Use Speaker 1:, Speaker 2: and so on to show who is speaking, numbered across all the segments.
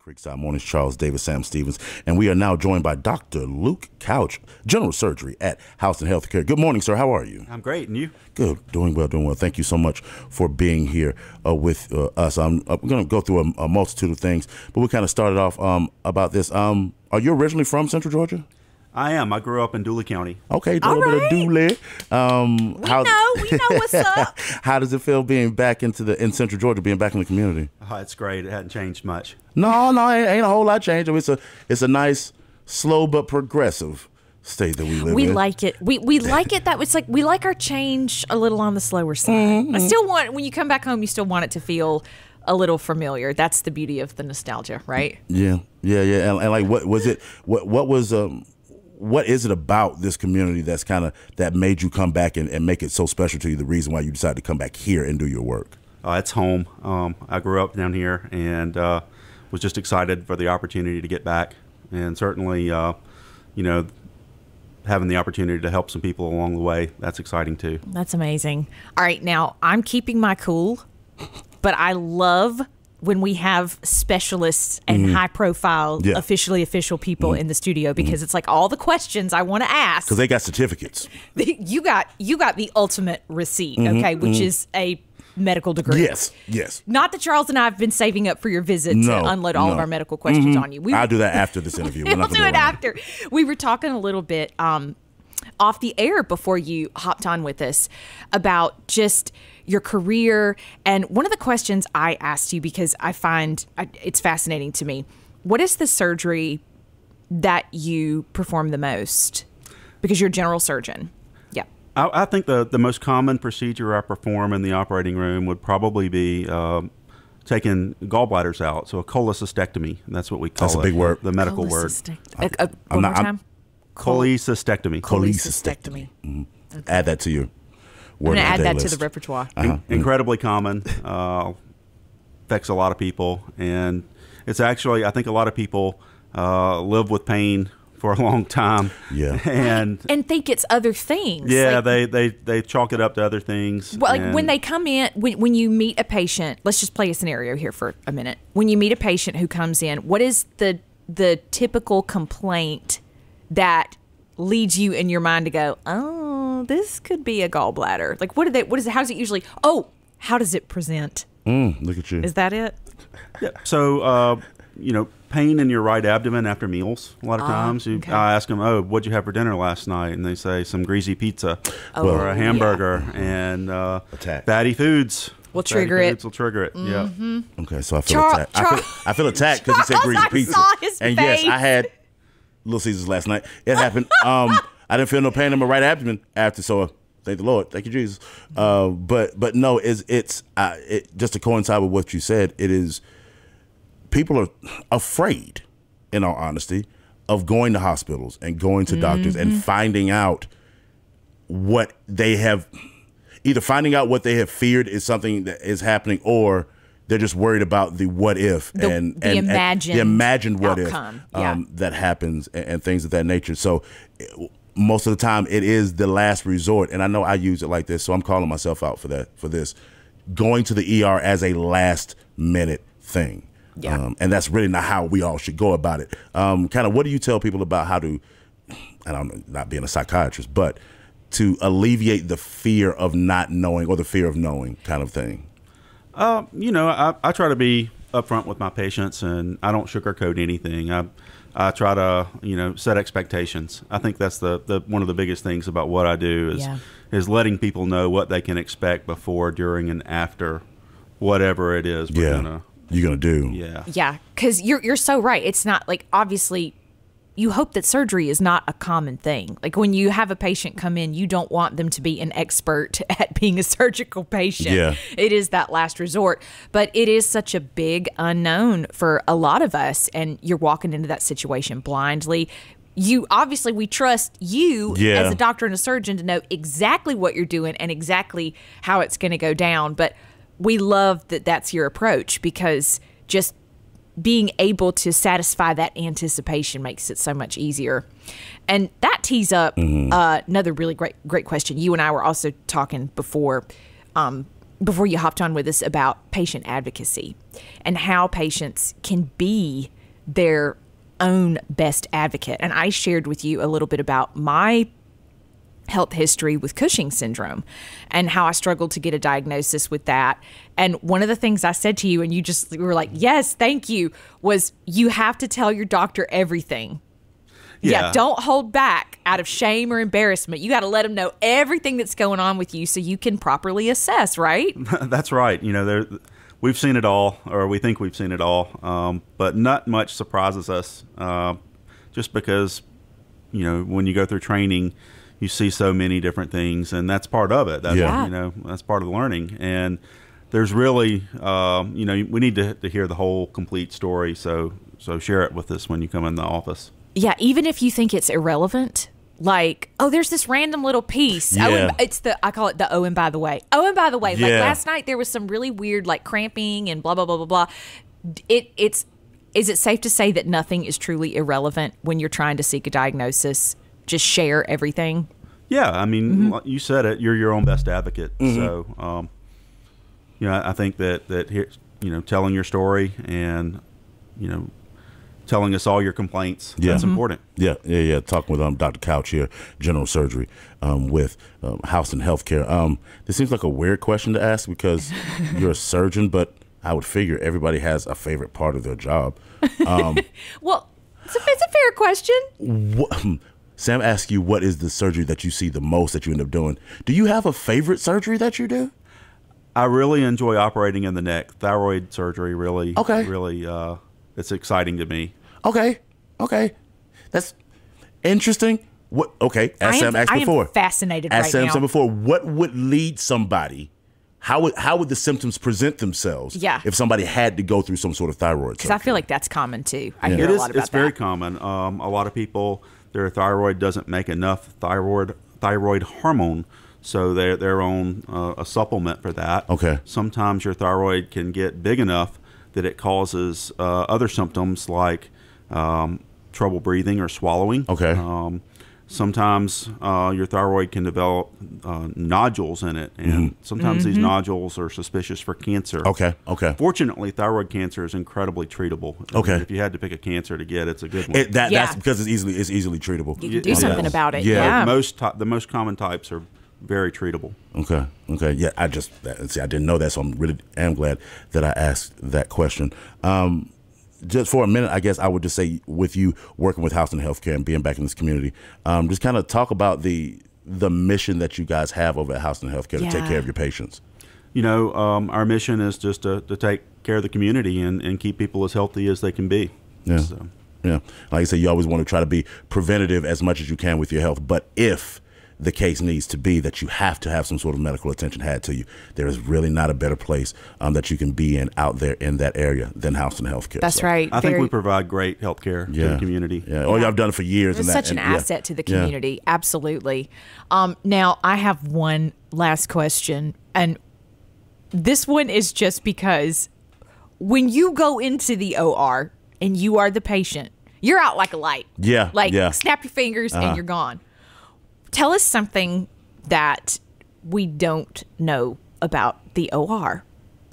Speaker 1: Creekside Mornings, Charles Davis, Sam Stevens, and we are now joined by Dr. Luke Couch, General Surgery at Houston Healthcare. Good morning, sir. How are you?
Speaker 2: I'm great, and you?
Speaker 1: Good. Doing well, doing well. Thank you so much for being here with us. We're going to go through a multitude of things, but we kind of started off about this. Are you originally from Central Georgia?
Speaker 2: I am. I grew up in Dooley County.
Speaker 1: Okay, a little bit of Dooley.
Speaker 3: We know what's up.
Speaker 1: How does it feel being back in Central Georgia, being back in the community?
Speaker 2: It's great. It hadn't changed much.
Speaker 1: No, ain't a whole lot changed. I mean, it's a nice, slow but progressive state that we live in.
Speaker 3: We like it. We like it. That it's like we like our change a little on the slower side.
Speaker 1: Mm-hmm.
Speaker 3: I still want, when you come back home, you still want it to feel a little familiar. That's the beauty of the nostalgia, right?
Speaker 1: Yeah. And like, what was it? What is it about this community that made you come back and make it so special to you? The reason why you decided to come back here and do your work?
Speaker 2: It's home. I grew up down here and was just excited for the opportunity to get back, and certainly, having the opportunity to help some people along the way, that's exciting too.
Speaker 3: That's amazing. All right, now I'm keeping my cool, but I love when we have specialists and high-profile, official people in the studio, because it's like all the questions I want to ask.
Speaker 1: Because they got certificates.
Speaker 3: You got the ultimate receipt, okay, which is a medical degree.
Speaker 1: Yes.
Speaker 3: Not that Charles and I have been saving up for your visit to unload all of our medical questions on you.
Speaker 1: I'll do that after this interview.
Speaker 3: We'll do it after. We were talking a little bit off the air before you hopped on with us about just your career. And one of the questions I asked you, because I find it's fascinating to me, what is the surgery that you perform the most? Because you're a general surgeon. Yeah.
Speaker 2: I think the most common procedure I perform in the operating room would probably be taking gallbladders out. So a cholecystectomy. That's what we call it.
Speaker 1: That's a big word.
Speaker 2: The medical word.
Speaker 3: One more time.
Speaker 2: Cholecystectomy.
Speaker 1: Cholecystectomy. Mm-hmm. Okay. Add that to your word.
Speaker 3: I'm going to add that
Speaker 1: list.
Speaker 3: to the repertoire.
Speaker 2: Incredibly common. Affects a lot of people. And it's actually, I think a lot of people live with pain for a long time.
Speaker 1: Yeah.
Speaker 3: And think it's other things.
Speaker 2: Yeah, like, they chalk it up to other things.
Speaker 3: Well, like when they come in, when you meet a patient, let's just play a scenario here for a minute. When you meet a patient who comes in, what is the typical complaint that leads you in your mind to go, oh, this could be a gallbladder? Like, how does it usually, how does it present?
Speaker 1: Look at you.
Speaker 3: Is that it?
Speaker 2: Yeah. So, pain in your right abdomen after meals. A lot of times I ask them, what'd you have for dinner last night? And they say some greasy pizza or a hamburger and fatty foods.
Speaker 3: Will trigger it.
Speaker 2: Will trigger it.
Speaker 3: Mm-hmm.
Speaker 2: Yeah.
Speaker 1: Okay, so I feel attacked. I feel attacked because you said greasy pizza.
Speaker 3: Saw his
Speaker 1: and
Speaker 3: face.
Speaker 1: Yes, I had Little Caesars last night. It happened. I didn't feel no pain in my right abdomen after, so thank the Lord. Thank you, Jesus. But no, it's just to coincide with what you said, it is, people are afraid, in all honesty, of going to hospitals and going to doctors and finding out what they have, either finding out what they have feared is something that is happening, or they're just worried about the what if
Speaker 3: the
Speaker 1: imagined what
Speaker 3: outcome.
Speaker 1: If that happens and things of that nature. So most of the time it is the last resort. And I know I use it like this, so I'm calling myself out for this. Going to the ER as a last minute thing.
Speaker 3: Yeah.
Speaker 1: And that's really not how we all should go about it. Kind of what do you tell people about how to, I don't know, not being a psychiatrist, but to alleviate the fear of not knowing or the fear of knowing kind of thing?
Speaker 2: I try to be upfront with my patients, and I don't sugarcoat anything. I try to, set expectations. I think that's the one of the biggest things about what I do is letting people know what they can expect before, during, and after whatever it is you're gonna
Speaker 1: do.
Speaker 3: Yeah, because you're so right. It's not like, obviously, you hope that surgery is not a common thing. Like when you have a patient come in, you don't want them to be an expert at being a surgical patient.
Speaker 1: Yeah.
Speaker 3: It is that last resort. But it is such a big unknown for a lot of us, and you're walking into that situation blindly. We trust you as a doctor and a surgeon to know exactly what you're doing and exactly how it's going to go down. But we love that that's your approach, because just being able to satisfy that anticipation makes it so much easier. And that tees up another really great question. You and I were also talking before you hopped on with us about patient advocacy and how patients can be their own best advocate. And I shared with you a little bit about my health history with Cushing syndrome and how I struggled to get a diagnosis with that. And one of the things I said to you, and you were like, yes, thank you, was you have to tell your doctor everything. Yeah, don't hold back out of shame or embarrassment. You got to let them know everything that's going on with you so you can properly assess, right?
Speaker 2: That's right. You know, we've seen it all, or we think we've seen it all, but not much surprises us just because, you know, when you go through training, you see so many different things, and that's part of it. You know, that's part of the learning. And there's really, you know, we need to hear the whole complete story. So share it with us when you come in the office.
Speaker 3: Yeah, even if you think it's irrelevant, like, oh, there's this random little pice. Yeah. I call it the oh, and by the way. Oh, and by the way, like last night there was some really weird, like, cramping and blah, blah, blah, blah, blah. Is it safe to say that nothing is truly irrelevant when you're trying to seek a diagnosis? Just share everything?
Speaker 2: Yeah, I mean, you said it. You're your own best advocate. So, you know, I think that here, you know, telling your story and, you know, telling us all your complaints, that's important. Yeah.
Speaker 1: Talking with Dr. Couch here, general surgery with Houston Healthcare. This seems like a weird question to ask because you're a surgeon, but I would figure everybody has a favorite part of their job.
Speaker 3: Well, it's a fair question.
Speaker 1: Sam asked you, what is the surgery that you see the most that you end up doing? Do you have a favorite surgery that you do?
Speaker 2: I really enjoy operating in the neck. Thyroid surgery really, it's exciting to me.
Speaker 1: Okay. That's interesting. What? Okay, as Sam asked before.
Speaker 3: I am fascinated right now.
Speaker 1: As Sam said before, what would lead somebody? How would the symptoms present themselves?
Speaker 3: Yeah.
Speaker 1: If somebody had to go through some sort of thyroid?
Speaker 3: Because I feel like that's common too. I hear a lot about that.
Speaker 2: It's very common. A lot of people, their thyroid doesn't make enough thyroid hormone, so they're on a supplement for that.
Speaker 1: Okay.
Speaker 2: Sometimes your thyroid can get big enough that it causes other symptoms like trouble breathing or swallowing.
Speaker 1: Okay.
Speaker 2: Sometimes your thyroid can develop nodules in it, and sometimes these nodules are suspicious for cancer.
Speaker 1: Okay.
Speaker 2: Fortunately, thyroid cancer is incredibly treatable.
Speaker 1: Okay.
Speaker 2: If you had to pick a cancer to get, it's a good one.
Speaker 1: That's because it's easily treatable.
Speaker 3: You can do something about it.
Speaker 1: Yeah.
Speaker 2: The most common types are very treatable.
Speaker 1: Okay. Yeah, I didn't know that, so I'm really glad that I asked that question. Just for a minute, I guess I would just say, with you working with Houston Healthcare and being back in this community, just kind of talk about the mission that you guys have over at Houston Healthcare to take care of your patients.
Speaker 2: You know, our mission is just to take care of the community and keep people as healthy as they can be.
Speaker 1: Yeah. Like I said, you always want to try to be preventative as much as you can with your health, but if the case needs to be that you have to have some sort of medical attention had to you, there is really not a better place that you can be in out there in that area than Houston Healthcare.
Speaker 3: That's right.
Speaker 2: I think we provide great health care to the community.
Speaker 1: Yeah. Oh, y'all have done it for years.
Speaker 3: It's such an asset to the community. Absolutely. Now, I have one last question, and this one is just because when you go into the OR and you are the patient, you're out like a light.
Speaker 1: Yeah.
Speaker 3: Snap your fingers and you're gone. Tell us something that we don't know about the OR.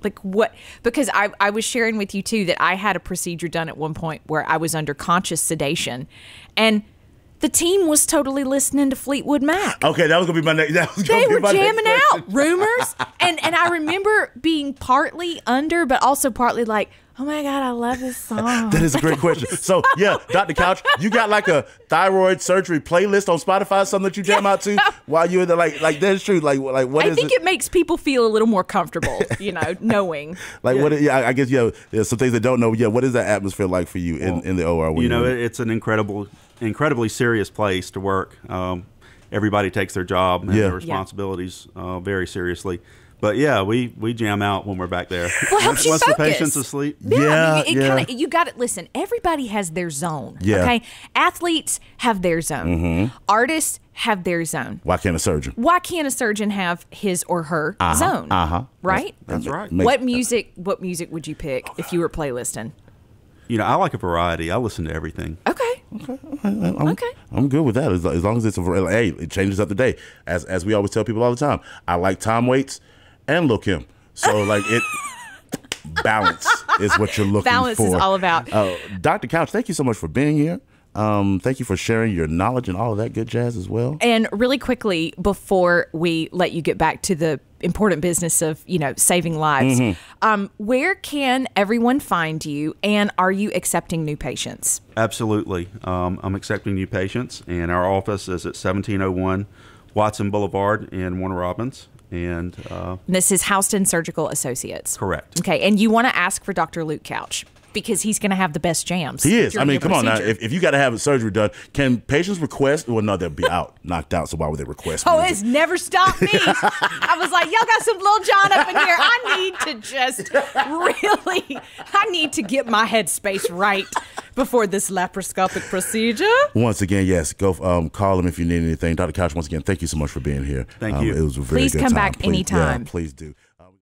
Speaker 3: Like what? Because I was sharing with you too that I had a procedure done at one point where I was under conscious sedation, and the team was totally listening to Fleetwood Mac.
Speaker 1: Okay, that was gonna be my next.
Speaker 3: They were jamming out Rumors, and I remember being partly under, but also partly like, oh my God, I love this song.
Speaker 1: That is a great question. So, Dr. Couch, you got like a thyroid surgery playlist on Spotify, something that you jam out to while you're in the, like that's true. Like what is it?
Speaker 3: I think it makes people feel a little more comfortable, knowing.
Speaker 1: Like what? I guess there's some things that don't know. Yeah, what is that atmosphere like for you in the OR?
Speaker 2: It's an incredibly serious place to work. Everybody takes their job and their responsibilities very seriously. But we jam out when we're back there.
Speaker 3: Well, helps you
Speaker 2: once
Speaker 3: focus.
Speaker 2: The patient's asleep.
Speaker 3: You got it. Listen, everybody has their zone.
Speaker 1: Yeah.
Speaker 3: Okay, athletes have their zone. Artists have their zone.
Speaker 1: Why can't a surgeon
Speaker 3: have his or her zone? Right.
Speaker 2: That's right.
Speaker 3: What music would you pick if you were playlisting?
Speaker 2: I like a variety. I listen to everything.
Speaker 3: Okay.
Speaker 1: I'm good with that as long as it's it changes up the day. As we always tell people all the time, I like Tom Waits and Lil' Kim. So like it balance. is what you're looking
Speaker 3: Balance
Speaker 1: for.
Speaker 3: is all about.
Speaker 1: Dr. Couch, thank you so much for being here. Thank you for sharing your knowledge and all of that good jazz as well.
Speaker 3: And really quickly, before we let you get back to the important business of, saving lives, where can everyone find you, and are you accepting new patients?
Speaker 2: Absolutely. I'm accepting new patients, and our office is at 1701 Watson Boulevard in Warner Robins. And
Speaker 3: this is Houston Surgical Associates.
Speaker 2: Correct.
Speaker 3: Okay, and you want to ask for Dr. Luke Couch, because he's going to have the best jams.
Speaker 1: He is. I mean, come on now.
Speaker 3: procedure.
Speaker 1: If you got to have a surgery done, can patients request? Well, no, they'll be out, knocked out. So why would they request?
Speaker 3: Oh,
Speaker 1: music?
Speaker 3: it's never stopped me. I was like, y'all got some Lil Jon up in here. I need to just I need to get my headspace right before this laparoscopic procedure.
Speaker 1: Once again, yes, go call him if you need anything. Dr. Couch, once again, thank you so much for being here.
Speaker 2: Thank you.
Speaker 1: It was a very
Speaker 3: Please
Speaker 1: good
Speaker 3: come
Speaker 1: time.
Speaker 3: back anytime.
Speaker 1: Yeah, please do.